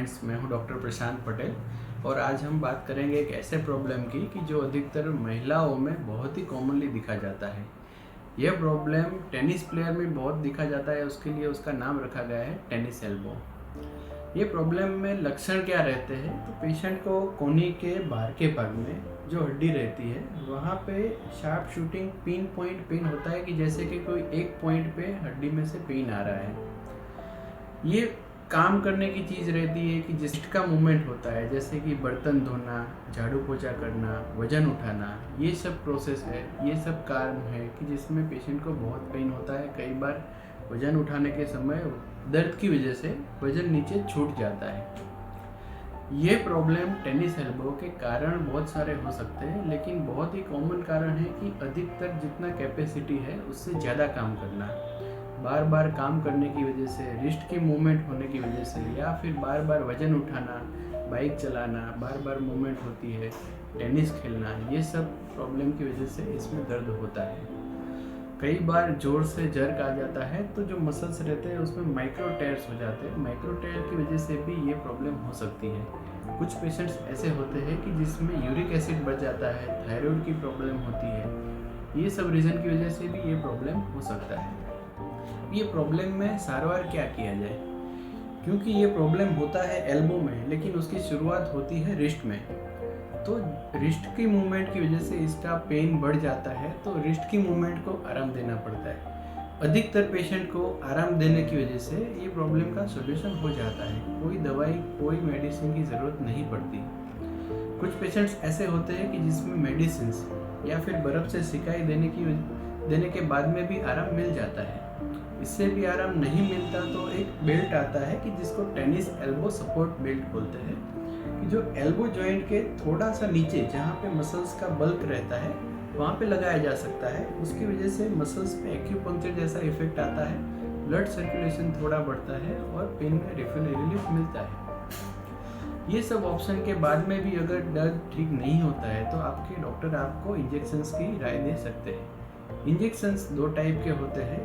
Friends, मैं हूं doctor प्रशांत पटेल और आज हम बात करेंगे एक ऐसे प्रॉब्लम की कि जो अधिकतर महिलाओं में बहुत ही कॉमनली दिखा जाता है। यह प्रॉब्लम टेनिस प्लेयर में बहुत दिखा जाता है, उसके लिए उसका नाम रखा गया है टेनिस एल्बो। ये प्रॉब्लम में लक्षण क्या रहते हैं तो पेशेंट को कोहनी के बाहर के भाग में जो हड्डी रहती है वहाँ पे sharp shooting pin point pain होता है कि जैसे कि कोई एक पॉइंट पे हड्डी में से पेन आ रहा है। ये काम करने की चीज़ रहती है कि जिसका मूवमेंट होता है, जैसे कि बर्तन धोना, झाड़ू पोछा करना, वजन उठाना, ये सब प्रोसेस है, ये सब कारण है कि जिसमें पेशेंट को बहुत पेन होता है। कई बार वजन उठाने के समय दर्द की वजह से वजन नीचे छूट जाता है। ये प्रॉब्लम टेनिस एल्बो के कारण बहुत सारे हो सकते हैं, लेकिन बहुत ही कॉमन कारण है कि अधिकतर जितना कैपेसिटी है उससे ज़्यादा काम करना, बार बार काम करने की वजह से, रिस्ट की मूवमेंट होने की वजह से, या फिर बार बार वजन उठाना, बाइक चलाना, बार बार मूवमेंट होती है, टेनिस खेलना, ये सब प्रॉब्लम की वजह से इसमें दर्द होता है। कई बार जोर से जर्क आ जाता है तो जो मसल्स रहते हैं उसमें माइक्रो टेयर्स हो जाते हैं। माइक्रो टेयर की वजह से भी ये प्रॉब्लम हो सकती है। कुछ पेशेंट्स ऐसे होते हैं कि जिसमें यूरिक एसिड बढ़ जाता है, थायराइड की प्रॉब्लम होती है। ये सब रीज़न की वजह से भी ये प्रॉब्लम हो सकता है। ये प्रॉब्लम में सारवार क्या किया जाए, क्योंकि ये प्रॉब्लम होता है एल्बो में, लेकिन उसकी शुरुआत होती है रिस्ट में। तो रिस्ट की मूवमेंट की वजह से इसका पेन बढ़ जाता है, तो रिस्ट की मूवमेंट को आराम देना पड़ता है। अधिकतर पेशेंट को आराम देने की वजह से ये प्रॉब्लम का सॉल्यूशन हो जाता है। कोई दवाई, कोई मेडिसिन की ज़रूरत नहीं पड़ती। कुछ पेशेंट्स ऐसे होते हैं कि जिसमें मेडिसिन या फिर बर्फ़ से सिकाई देने के बाद में भी आराम मिल जाता है। इससे भी आराम नहीं मिलता तो एक बेल्ट आता है कि जिसको टेनिस एल्बो सपोर्ट बेल्ट बोलते हैं, कि जो एल्बो जॉइंट के थोड़ा सा नीचे जहाँ पे मसल्स का बल्क रहता है वहाँ पे लगाया जा सकता है। उसकी वजह से मसल्स में एक्यूपंक्चर जैसा इफेक्ट आता है, ब्लड सर्कुलेशन थोड़ा बढ़ता है और पेन में रिलीफ मिलता है। ये सब ऑप्शन के बाद में भी अगर दर्द ठीक नहीं होता है तो आपके डॉक्टर आपको इंजेक्शंस की राय दे सकते हैं। इंजेक्शंस दो टाइप के होते हैं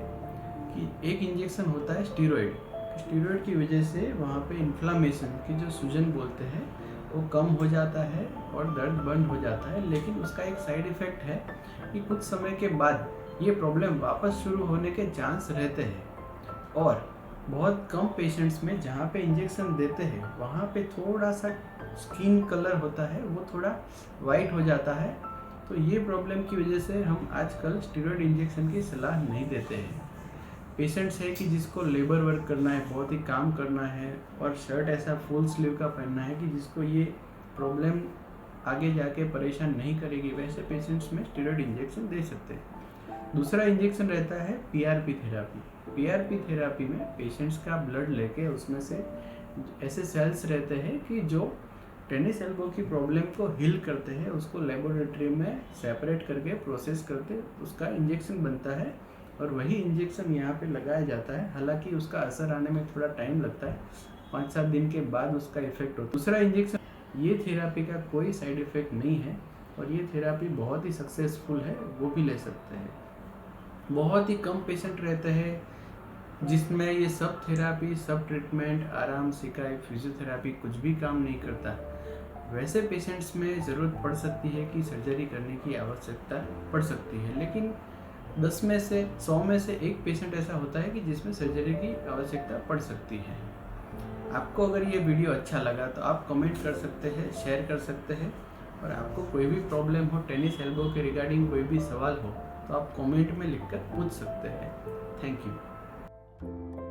कि एक इंजेक्शन होता है स्टीरॉयड। स्टीरॉयड की वजह से वहाँ पे इन्फ्लामेशन की जो सूजन बोलते हैं वो कम हो जाता है और दर्द बंद हो जाता है, लेकिन उसका एक साइड इफ़ेक्ट है कि कुछ समय के बाद ये प्रॉब्लम वापस शुरू होने के चांस रहते हैं। और बहुत कम पेशेंट्स में जहाँ पे इंजेक्शन देते हैं वहाँ पे थोड़ा सा स्किन कलर होता है, वो थोड़ा वाइट हो जाता है। तो ये प्रॉब्लम की वजह से हम आजकल स्टीरॉयड इंजेक्शन की सलाह नहीं देते हैं। पेशेंट्स है कि जिसको लेबर वर्क करना है, बहुत ही काम करना है और शर्ट ऐसा फुल स्लीव का पहनना है कि जिसको ये प्रॉब्लम आगे जाके परेशान नहीं करेगी, वैसे पेशेंट्स में स्टीरॉयड इंजेक्शन दे सकते हैं। दूसरा इंजेक्शन रहता है पीआरपी थेरापी। पीआरपी थेरापी में पेशेंट्स का ब्लड लेके उसमें से ऐसे सेल्स रहते हैं कि जो टेनिस एल्बो की प्रॉब्लम को हील करते हैं, उसको लेबोरेटरी में सेपरेट करके प्रोसेस करते उसका इंजेक्शन बनता है और वही इंजेक्शन यहाँ पे लगाया जाता है। हालांकि उसका असर आने में थोड़ा टाइम लगता है, 5-7 दिन के बाद उसका इफेक्ट होता है। दूसरा इंजेक्शन, ये थेरापी का कोई साइड इफेक्ट नहीं है और ये थेरापी बहुत ही सक्सेसफुल है, वो भी ले सकते हैं। बहुत ही कम पेशेंट रहते हैं जिसमें ये सब थेरापी, सब ट्रीटमेंट, आराम, सिकाई, फिजियोथेरापी कुछ भी काम नहीं करता। वैसे पेशेंट्स में ज़रूरत पड़ सकती है कि सर्जरी करने की आवश्यकता पड़ सकती है, लेकिन 10 में से 100 में से एक पेशेंट ऐसा होता है कि जिसमें सर्जरी की आवश्यकता पड़ सकती है। आपको अगर ये वीडियो अच्छा लगा तो आप कमेंट कर सकते हैं, शेयर कर सकते हैं, और आपको कोई भी प्रॉब्लम हो टेनिस एल्बो के रिगार्डिंग, कोई भी सवाल हो तो आप कमेंट में लिखकर पूछ सकते हैं। Thank you.